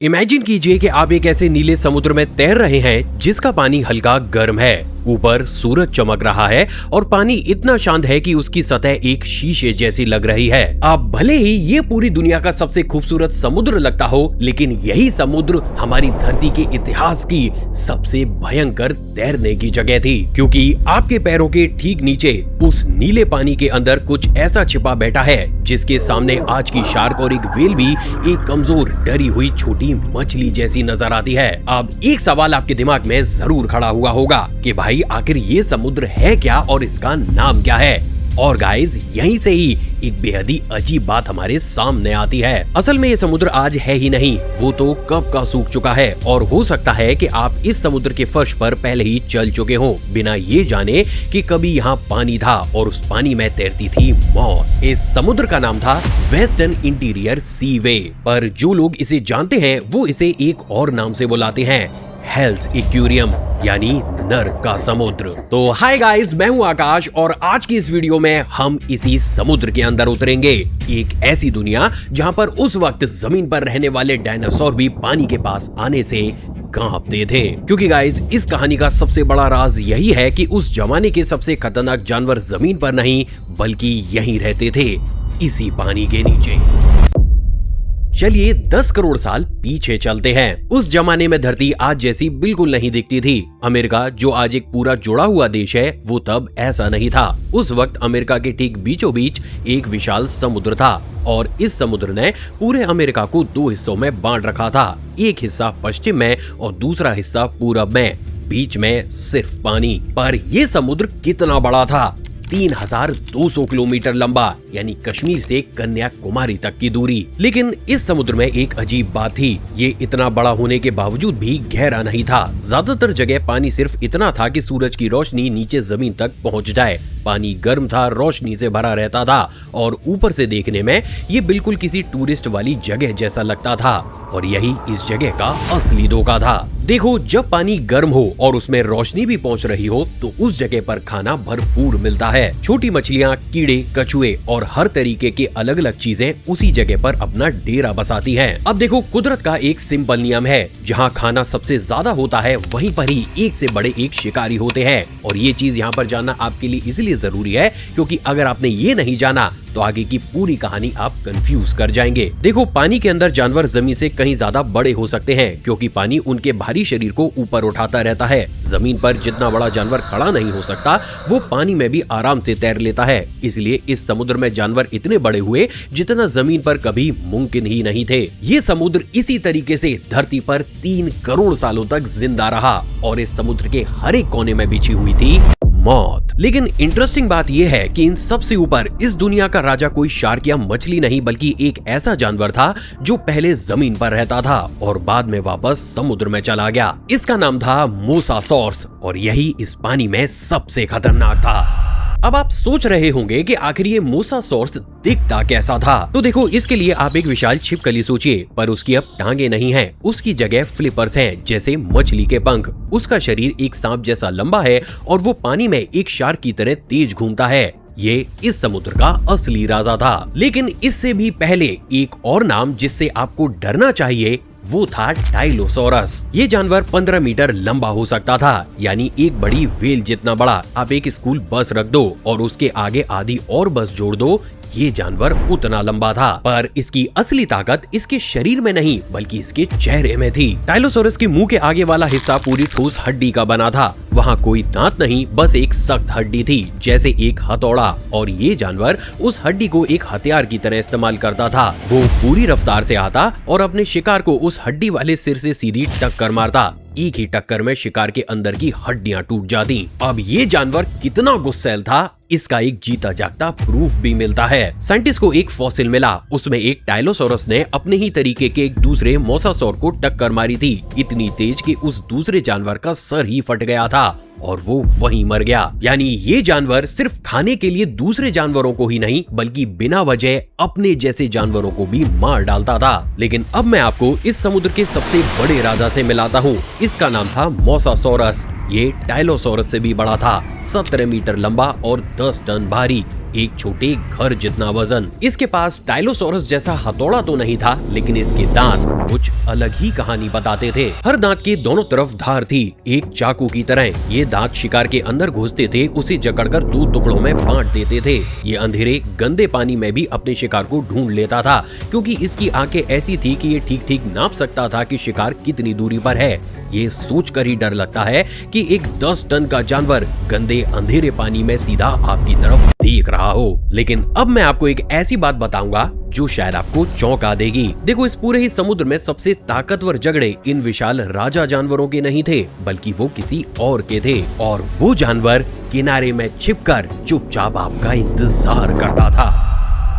Imagine कीजिए कि आप एक ऐसे नीले समुद्र में तैर रहे हैं जिसका पानी हल्का गर्म है, ऊपर सूरज चमक रहा है और पानी इतना शांत है कि उसकी सतह एक शीशे जैसी लग रही है। अब भले ही ये पूरी दुनिया का सबसे खूबसूरत समुद्र लगता हो, लेकिन यही समुद्र हमारी धरती के इतिहास की सबसे भयंकर तैरने की जगह थी, क्योंकि आपके पैरों के ठीक नीचे उस नीले पानी के अंदर कुछ ऐसा छिपा बैठा है जिसके सामने आज की शार्क और एक व्हेल भी एक कमजोर डरी हुई छोटी मछली जैसी नजर आती है। अब एक सवाल आपके दिमाग में जरूर खड़ा हुआ होगा कि भाई आखिर ये समुद्र है क्या और इसका नाम क्या है। और गाइस, यहीं से ही एक बेहद ही अजीब बात हमारे सामने आती है। असल में ये समुद्र आज है ही नहीं, वो तो कब का सूख चुका है और हो सकता है कि आप इस समुद्र के फर्श पर पहले ही चल चुके हों बिना ये जाने कि कभी यहाँ पानी था और उस पानी में तैरती थी मौत। इस समुद्र का नाम था वेस्टर्न इंटीरियर सी वे, पर जो लोग इसे जानते हैं वो इसे एक और नाम से बुलाते हैं, हेल्स एक्वेरियम, यानी नर्क का समुद्र। तो हाय गाइस, मैं हूं आकाश और आज की इस वीडियो में हम इसी समुद्र के अंदर उतरेंगे, एक ऐसी दुनिया जहां पर उस वक्त जमीन पर रहने वाले डायनासोर भी पानी के पास आने से कांपते थे। क्योंकि गाइस, इस कहानी का सबसे बड़ा राज यही है कि उस जमाने के सबसे खतरनाक जानवर जमीन पर नहीं बल्कि यहीं रहते थे, इसी पानी के नीचे। चलिए 10 करोड़ साल पीछे चलते हैं। उस जमाने में धरती आज जैसी बिल्कुल नहीं दिखती थी। अमेरिका, जो आज एक पूरा जुड़ा हुआ देश है, वो तब ऐसा नहीं था। उस वक्त अमेरिका के ठीक बीचों बीच एक विशाल समुद्र था और इस समुद्र ने पूरे अमेरिका को 2 हिस्सों में बांट रखा था, एक हिस्सा पश्चिम में और दूसरा हिस्सा पूरब में, बीच में सिर्फ पानी। पर यह समुद्र कितना बड़ा था? 3200 किलोमीटर लंबा, यानी कश्मीर से कन्याकुमारी तक की दूरी। लेकिन इस समुद्र में एक अजीब बात थी, ये इतना बड़ा होने के बावजूद भी गहरा नहीं था। ज्यादातर जगह पानी सिर्फ इतना था कि सूरज की रोशनी नीचे जमीन तक पहुंच जाए। पानी गर्म था, रोशनी से भरा रहता था और ऊपर से देखने में ये बिल्कुल किसी टूरिस्ट वाली जगह जैसा लगता था, और यही इस जगह का असली धोखा था। देखो, जब पानी गर्म हो और उसमें रोशनी भी पहुंच रही हो तो उस जगह पर खाना भरपूर मिलता है। छोटी मछलियां, कीड़े, कछुए और हर तरीके के अलग अलग चीजें उसी जगह पर अपना डेरा बसाती हैं। अब देखो, कुदरत का एक सिंपल नियम है, जहां खाना सबसे ज्यादा होता है वहीं पर ही एक से बड़े एक शिकारी होते हैं। और ये चीज यहाँ पर जानना आपके लिए इसलिए जरूरी है क्योंकि अगर आपने ये नहीं जाना तो आगे की पूरी कहानी आप कंफ्यूज कर जाएंगे। देखो, पानी के अंदर जानवर जमीन से कहीं ज्यादा बड़े हो सकते हैं क्योंकि पानी उनके भारी शरीर को ऊपर उठाता रहता है। जमीन पर जितना बड़ा जानवर खड़ा नहीं हो सकता, वो पानी में भी आराम से तैर लेता है। इसलिए इस समुद्र में जानवर इतने बड़े हुए जितना जमीन पर कभी मुमकिन ही नहीं थे। ये समुद्र इसी तरीके से धरती पर 3 करोड़ सालों तक जिंदा रहा और इस समुद्र के हर एक कोने में बिछी हुई थी मौत। लेकिन इंटरेस्टिंग बात यह है कि इन सबसे ऊपर इस दुनिया का राजा कोई शार्क या मछली नहीं बल्कि एक ऐसा जानवर था जो पहले जमीन पर रहता था और बाद में वापस समुद्र में चला गया। इसका नाम था मोसासॉर्स और यही इस पानी में सबसे खतरनाक था। अब आप सोच रहे होंगे कि आखिर ये मोसासॉर्स दिखता कैसा था। तो देखो, इसके लिए आप एक विशाल छिपकली सोचिए, पर उसकी अब टांगे नहीं हैं, उसकी जगह फ्लिपर्स हैं, जैसे मछली के पंख। उसका शरीर एक सांप जैसा लंबा है और वो पानी में एक शार्क की तरह तेज घूमता है। ये इस समुद्र का असली राजा था। लेकिन इससे भी पहले एक और नाम जिससे आपको डरना चाहिए, वो था टाइलोसोरस। ये जानवर 15 मीटर लंबा हो सकता था, यानी एक बड़ी व्हेल जितना बड़ा। आप एक स्कूल बस रख दो और उसके आगे आधी और बस जोड़ दो, ये जानवर उतना लंबा था। पर इसकी असली ताकत इसके शरीर में नहीं बल्कि इसके चेहरे में थी। टाइलोसोरस के मुंह के आगे वाला हिस्सा पूरी ठोस हड्डी का बना था। वहाँ कोई दांत नहीं, बस एक सख्त हड्डी थी, जैसे एक हथौड़ा। और ये जानवर उस हड्डी को एक हथियार की तरह इस्तेमाल करता था। वो पूरी रफ्तार से आता और अपने शिकार को उस हड्डी वाले सिर से सीधी टक्कर मारता। एक ही टक्कर में शिकार के अंदर की हड्डियां टूट जाती। अब ये जानवर कितना गुस्सैल था, इसका एक जीता जागता प्रूफ भी मिलता है। साइंटिस्ट को एक फॉसिल मिला, उसमें एक टाइलोसोरस ने अपने ही तरीके के एक दूसरे मोसासॉर को टक्कर मारी थी, इतनी तेज कि उस दूसरे जानवर का सर ही फट गया था और वो वहीं मर गया। यानी ये जानवर सिर्फ खाने के लिए दूसरे जानवरों को ही नहीं बल्कि बिना वजह अपने जैसे जानवरों को भी मार डालता था। लेकिन अब मैं आपको इस समुद्र के सबसे बड़े राजा से मिलाता हूँ। इसका नाम था मोसासॉरस। ये टाइलोसोरस से भी बड़ा था, 17 मीटर लंबा और 10 टन भारी। एक छोटे घर जितना वजन। इसके पास टाइलोसोरस जैसा हथौड़ा तो नहीं था, लेकिन इसके दांत कुछ अलग ही कहानी बताते थे। हर दांत के दोनों तरफ धार थी, एक चाकू की तरह। ये दांत शिकार के अंदर घुसते थे, उसे जकड़कर 2 टुकड़ों में बांट देते थे। ये अंधेरे गंदे पानी में भी अपने शिकार को ढूंढ लेता था, क्योंकि इसकी आंखें ऐसी थी कि ये ठीक ठीक नाप सकता था कि शिकार कितनी दूरी पर है। ये सोचकर ही डर लगता है कि एक 10 टन का जानवर गंदे अंधेरे पानी में सीधा आपकी तरफ देख रहा हो। लेकिन अब मैं आपको एक ऐसी बात बताऊंगा जो शायद आपको चौंका देगी। देखो, इस पूरे ही समुद्र में सबसे ताकतवर झगड़े इन विशाल राजा जानवरों के नहीं थे, बल्कि वो किसी और के थे। और वो जानवर किनारे में छिपकर चुपचाप आपका इंतजार करता था।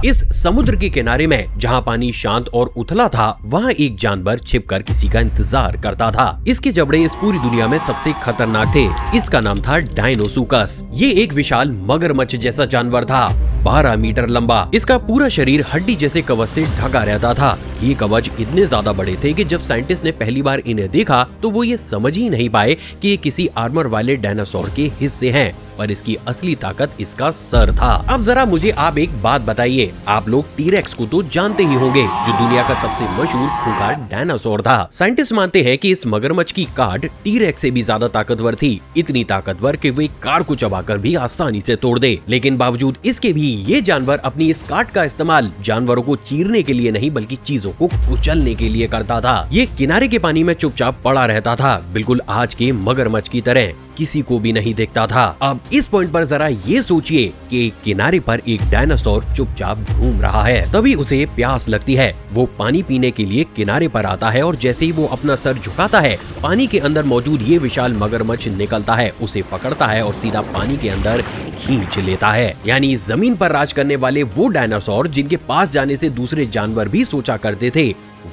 इस समुद्र के किनारे में जहाँ पानी शांत और उथला था, वहाँ एक जानवर छिपकर किसी का इंतजार करता था। इसके जबड़े इस पूरी दुनिया में सबसे खतरनाक थे। इसका नाम था डायनोसुकस। ये एक विशाल मगरमच्छ जैसा जानवर था, 12 मीटर लंबा। इसका पूरा शरीर हड्डी जैसे कवच से ढका रहता था। ये कवच इतने ज्यादा बड़े थे कि जब साइंटिस्ट ने पहली बार इन्हें देखा तो वो ये समझ ही नहीं पाए कि ये किसी आर्मर वाले डायनासोर के हिस्से हैं, पर इसकी असली ताकत इसका सर था। अब जरा मुझे आप एक बात बताइए, आप लोग टीरेक्स को तो जानते ही होंगे, जो दुनिया का सबसे मशहूर खूंखार डायनासोर था। साइंटिस्ट मानते हैं कि इस मगरमच्छ की काट टीरेक्स से भी ज्यादा ताकतवर थी, इतनी ताकतवर कि वो एक कार को चबाकर भी आसानी से तोड़ दे। लेकिन बावजूद इसके भी ये जानवर अपनी इस काट का इस्तेमाल जानवरों को चीरने के लिए नहीं, बल्कि चीजों को कुचलने के लिए करता था। ये किनारे के पानी में चुपचाप पड़ा रहता था, बिल्कुल आज के मगरमच्छ की तरह, किसी को भी नहीं देखता था। अब इस पॉइंट पर जरा ये सोचिए कि किनारे पर एक डायनासोर चुपचाप घूम रहा है, तभी उसे प्यास लगती है। वो पानी पीने के लिए किनारे पर आता है और जैसे ही वो अपना सर झुकाता है, पानी के अंदर मौजूद ये विशाल मगरमच्छ निकलता है, उसे पकड़ता है और सीधा पानी के अंदर खींच लेता है। यानी जमीन पर राज करने वाले वो डायनासोर जिनके पास जाने से दूसरे जानवर भी सोचा करते थे,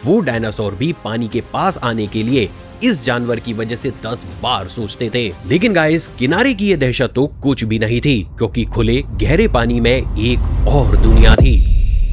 वो डायनासोर भी पानी के पास आने के लिए इस जानवर की वजह से 10 बार सोचते थे। लेकिन गाइस, किनारे की ये दहशत तो कुछ भी नहीं थी, क्योंकि खुले गहरे पानी में एक और दुनिया थी।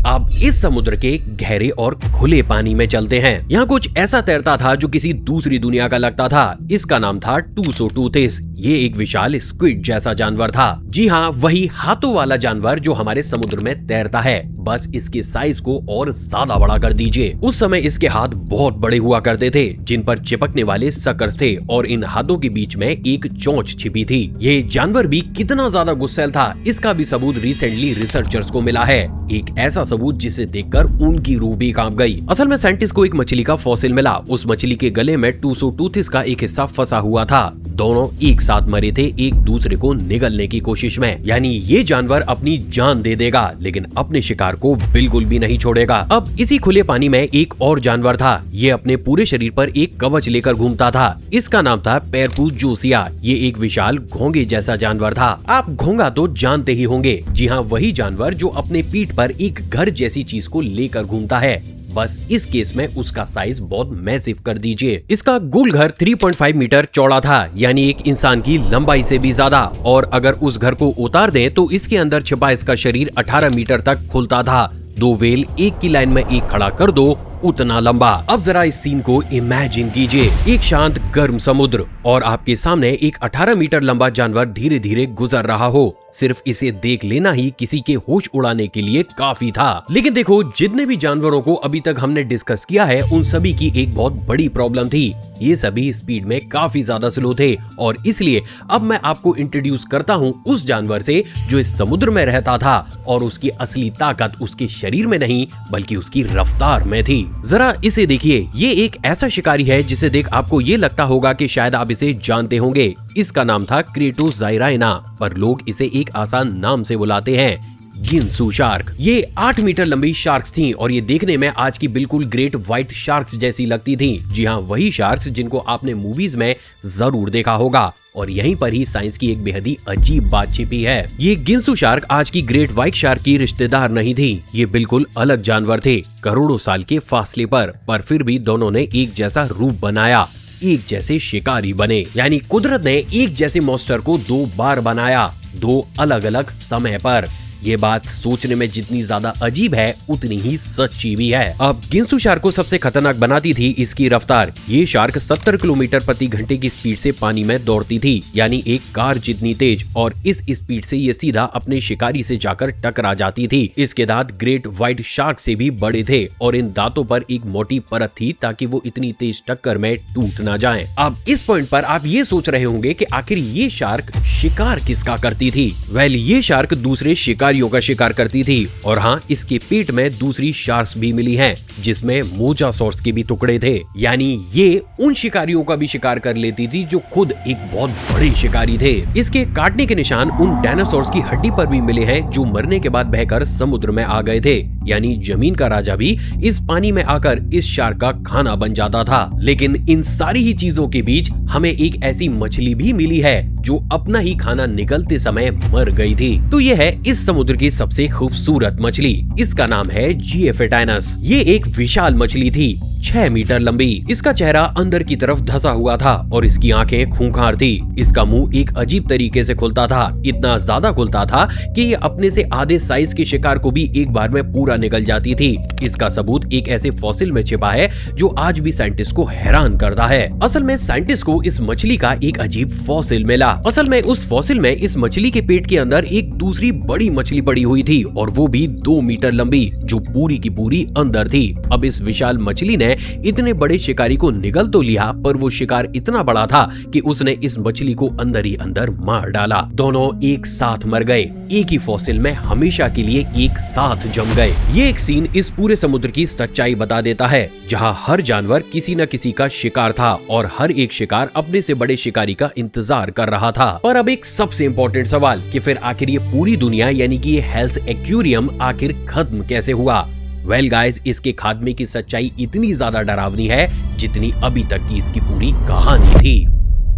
अब इस समुद्र के गहरे और खुले पानी में चलते हैं। यहाँ कुछ ऐसा तैरता था जो किसी दूसरी दुनिया का लगता था। इसका नाम था टूसोटूथिस। ये एक विशाल स्क्विड जैसा जानवर था। जी हाँ, वही हाथों वाला जानवर जो हमारे समुद्र में तैरता है, बस इसके साइज को और ज्यादा बड़ा कर दीजिए। उस समय इसके हाथ बहुत बड़े हुआ करते थे, जिन पर चिपकने वाले सकर्स थे, और इन हाथों के बीच में एक चोंच छिपी थी। ये जानवर भी कितना ज्यादा गुस्सैल था, इसका भी सबूत रिसेंटली रिसर्चर्स को मिला है। एक ऐसा सबूत जिसे देखकर उनकी रूह भी कांप गई। असल में साइंटिस्ट को एक मछली का फॉसिल मिला। उस मछली के गले में टूसोटूथिस का एक हिस्सा फंसा हुआ था। दोनों एक साथ मरे थे, एक दूसरे को निगलने की कोशिश में। यानी ये जानवर अपनी जान दे देगा, लेकिन अपने शिकार को बिल्कुल भी नहीं छोड़ेगा। अब इसी खुले पानी में एक और जानवर था। ये अपने पूरे शरीर पर एक कवच लेकर घूमता था। इसका नाम था पेरपूस जोसिया। ये एक विशाल घोंगे जैसा जानवर था। आप घोंगा तो जानते ही होंगे। जी हाँ, वही जानवर जो अपने पीठ पर एक घर जैसी चीज को लेकर घूमता है, बस इस केस में उसका साइज बहुत मैसिव कर दीजिए। इसका गोल घर 3.5 मीटर चौड़ा था, यानी एक इंसान की लंबाई से भी ज्यादा। और अगर उस घर को उतार दें तो इसके अंदर छिपा इसका शरीर 18 मीटर तक खुलता था। 2 व्हेल एक की लाइन में एक खड़ा कर दो, उतना लंबा। अब जरा इस सीन को इमेजिन कीजिए, एक शांत गर्म समुद्र और आपके सामने एक 18 मीटर लंबा जानवर धीरे धीरे गुजर रहा हो। सिर्फ इसे देख लेना ही किसी के होश उड़ाने के लिए काफी था। लेकिन देखो, जितने भी जानवरों को अभी तक हमने डिस्कस किया है, उन सभी की एक बहुत बड़ी प्रॉब्लम थी। ये सभी स्पीड में काफी ज्यादा स्लो थे, और इसलिए अब मैं आपको इंट्रोड्यूस करता हूँ उस जानवर से जो इस समुद्र में रहता था, और उसकी असली ताकत उसके शरीर में नहीं बल्कि उसकी रफ्तार में थी। जरा इसे देखिए, ये एक ऐसा शिकारी है जिसे देख आपको ये लगता होगा कि शायद आप इसे जानते होंगे। इसका नाम था क्रेटोजाइराइना, पर लोग इसे एक आसान नाम से बुलाते हैं, गिनसू शार्क। ये 8 मीटर लंबी शार्क्स थीं और ये देखने में आज की बिल्कुल ग्रेट व्हाइट शार्क्स जैसी लगती थीं। जी हाँ, वही शार्क्स जिनको आपने मूवीज में जरूर देखा होगा। और यहीं पर ही साइंस की एक बेहद ही अजीब बात छिपी है। ये गिनसू शार्क आज की ग्रेट व्हाइट शार्क की रिश्तेदार नहीं थी। ये बिल्कुल अलग जानवर थे, करोड़ों साल के फासले पर फिर भी दोनों ने एक जैसा रूप बनाया, एक जैसे शिकारी बने। यानी कुदरत ने एक जैसे मॉन्स्टर को 2 बार बनाया, 2 अलग अलग समय पर। ये बात सोचने में जितनी ज्यादा अजीब है उतनी ही सच्ची भी है। अब गिंसू शार्क को सबसे खतरनाक बनाती थी इसकी रफ्तार। ये शार्क 70 किलोमीटर प्रति घंटे की स्पीड से पानी में दौड़ती थी, यानी एक कार जितनी तेज, और इस स्पीड से ये सीधा अपने शिकारी से जाकर टकरा जाती थी। इसके दांत ग्रेट व्हाइट शार्क से भी बड़े थे और इन दांतों पर एक मोटी परत थी ताकि वो इतनी तेज टक्कर में टूट ना जाएं। अब इस पॉइंट पर आप ये सोच रहे होंगे कि आखिर ये शार्क शिकार किसका करती थी? वेल, ये शार्क दूसरे शिकारियों का शिकार करती थी और हाँ, इसके पेट में दूसरी शार्क्स भी मिली हैं, जिसमें मोजासॉर्स के भी टुकड़े थे। यानी ये उन शिकारियों का भी शिकार कर लेती थी जो खुद एक बहुत बड़े शिकारी थे। इसके काटने के निशान उन डायनासोर्स की हड्डी पर भी मिले हैं जो मरने के बाद बहकर समुद्र में आ गए थे। यानी जमीन का राजा भी इस पानी में आकर इस शार्क का खाना बन जाता था। लेकिन इन सारी ही चीजों के बीच हमें एक ऐसी मछली भी मिली है जो अपना ही खाना निगलते समय मर गई थी। तो यह है इस समुद्र की सबसे खूबसूरत मछली। इसका नाम है जियोफिटाइनस। ये एक विशाल मछली थी, 6 मीटर लंबी। इसका चेहरा अंदर की तरफ धंसा हुआ था और इसकी आंखें खूंखार थी। इसका मुंह एक अजीब तरीके से खुलता था, इतना ज्यादा खुलता था कि ये अपने से आधे साइज के शिकार को भी एक बार में पूरा निगल जाती थी। इसका सबूत एक ऐसे फॉसिल में छिपा है जो आज भी साइंटिस्ट को हैरान करता है। असल में साइंटिस्ट को इस मछली का एक अजीब फॉसिल मिला। असल में उस फॉसिल में इस मछली के पेट के अंदर एक दूसरी बड़ी मछली पड़ी हुई थी और वो भी 2 मीटर लंबी, जो पूरी की पूरी अंदर थी। अब इस विशाल मछली ने इतने बड़े शिकारी को निगल तो लिया, पर वो शिकार इतना बड़ा था कि उसने इस मछली को अंदर ही अंदर मार डाला। दोनों एक साथ मर गए, एक ही फॉसिल में हमेशा के लिए एक साथ जम गए। ये एक सीन इस पूरे समुद्र की सच्चाई बता देता है, जहाँ हर जानवर किसी न किसी का शिकार था और हर एक शिकार अपने से बड़े शिकारी का इंतजार कर रहा था। पर अब एक सबसे इम्पोर्टेंट सवाल कि फिर आखिर ये पूरी दुनिया यानी कि ये हेल्स एक्वेरियम आखिर खत्म कैसे हुआ? वेल गाइस, इसके खात्मे की सच्चाई इतनी ज्यादा डरावनी है जितनी अभी तक की इसकी पूरी कहानी थी।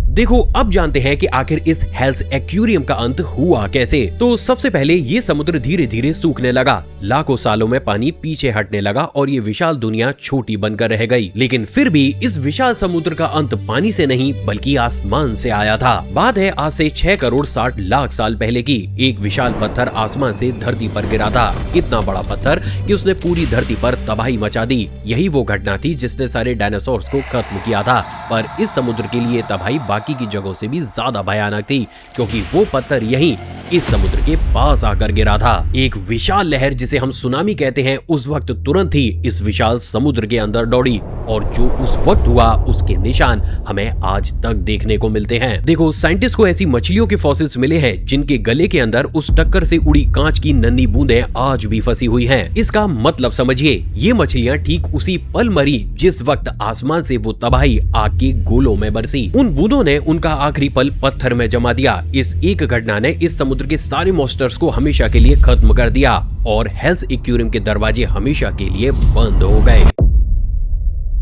देखो, अब जानते हैं कि आखिर इस हेल्स एक्वेरियम का अंत हुआ कैसे। तो सबसे पहले ये समुद्र धीरे धीरे सूखने लगा। लाखों सालों में पानी पीछे हटने लगा और ये विशाल दुनिया छोटी बनकर रह गई। लेकिन फिर भी इस विशाल समुद्र का अंत पानी से नहीं बल्कि आसमान से आया था। बात है आज से 6 करोड़ 60 लाख साल पहले की। एक विशाल पत्थर आसमान से धरती पर गिरा था। इतना बड़ा पत्थर कि उसने पूरी धरती पर तबाही मचा दी। यही वो घटना थी जिसने सारे डायनासोर्स को खत्म किया था। पर इस समुद्र के लिए तबाही बाकी की जगहों से भी ज्यादा भयानक थी, क्योंकि वो पत्थर यहीं इस समुद्र के पास आकर गिरा था। एक विशाल लहर जिसे हम सुनामी कहते हैं उस वक्त तुरंत ही इस विशाल समुद्र के अंदर दौड़ी और जो उस वक्त हुआ उसके निशान हमें आज तक देखने को मिलते हैं। देखो, साइंटिस्ट को ऐसी मछलियों के फॉसिल्स मिले हैं जिनके गले के अंदर उस टक्कर से उड़ी कांच की नन्ही बूंदें आज भी फंसी हुई हैं। इसका मतलब समझिए, ये मछलियां ठीक उसी पल मरी जिस वक्त आसमान से वो तबाही आग के गोलों में बरसी। उन बूंदों ने उनका आखिरी पल पत्थर में जमा दिया। इस एक घटना ने इस समुद्र के सारे मॉन्स्टर्स को हमेशा के लिए खत्म कर दिया और हेल्स एक्वेरियम के दरवाजे हमेशा के लिए बंद हो गए।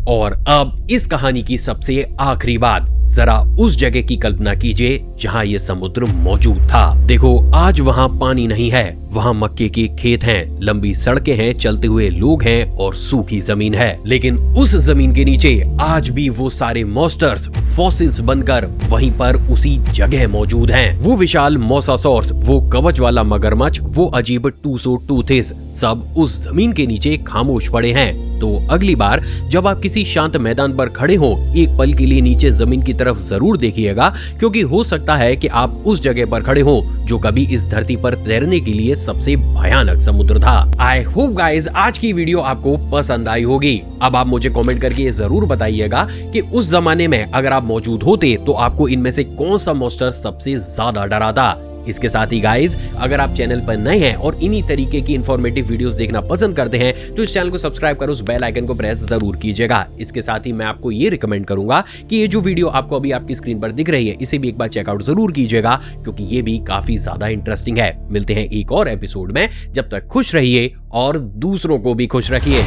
और अब इस कहानी की सबसे आखिरी बात, जरा उस जगह की कल्पना कीजिए जहां ये समुद्र मौजूद था। देखो, आज वहां पानी नहीं है, वहां मक्के के खेत हैं, लंबी सड़कें हैं, चलते हुए लोग हैं और सूखी जमीन है। लेकिन उस जमीन के नीचे आज भी वो सारे मॉन्स्टर्स फॉसिल्स बनकर वहीं पर उसी जगह मौजूद हैं। वो विशाल मोसासॉर्स, वो कवच वाला मगरमच्छ, वो अजीब टूसोटूथिस, सब उस जमीन के नीचे खामोश पड़े हैं। तो अगली बार जब आप किसी शांत मैदान पर खड़े हो, एक पल के लिए नीचे जमीन की तरफ जरूर देखिएगा, क्योंकि हो सकता है कि आप उस जगह पर खड़े हो जो कभी इस धरती पर तैरने के लिए सबसे भयानक समुद्र था। आई होप गाइज आज की वीडियो आपको पसंद आई होगी। अब आप मुझे कमेंट करके ये जरूर बताइएगा कि उस जमाने में अगर आप मौजूद होते तो आपको इनमें से कौन सा मॉन्स्टर सबसे ज्यादा डराता। इसके साथ ही गाइज, अगर आप चैनल पर नए हैं और इन्हीं तरीके की इंफॉर्मेटिव वीडियोस देखना पसंद करते हैं तो इस चैनल को सब्सक्राइब कर उस बेल आइकन को प्रेस जरूर कीजिएगा। इसके साथ ही मैं आपको ये रिकमेंड करूंगा कि ये जो वीडियो आपको अभी आपकी स्क्रीन पर दिख रही है इसे भी एक बार चेकआउट जरूर कीजिएगा, क्योंकि ये भी काफी ज्यादा इंटरेस्टिंग है। मिलते हैं एक और एपिसोड में, जब तक खुश रहिए और दूसरों को भी खुश रखिए।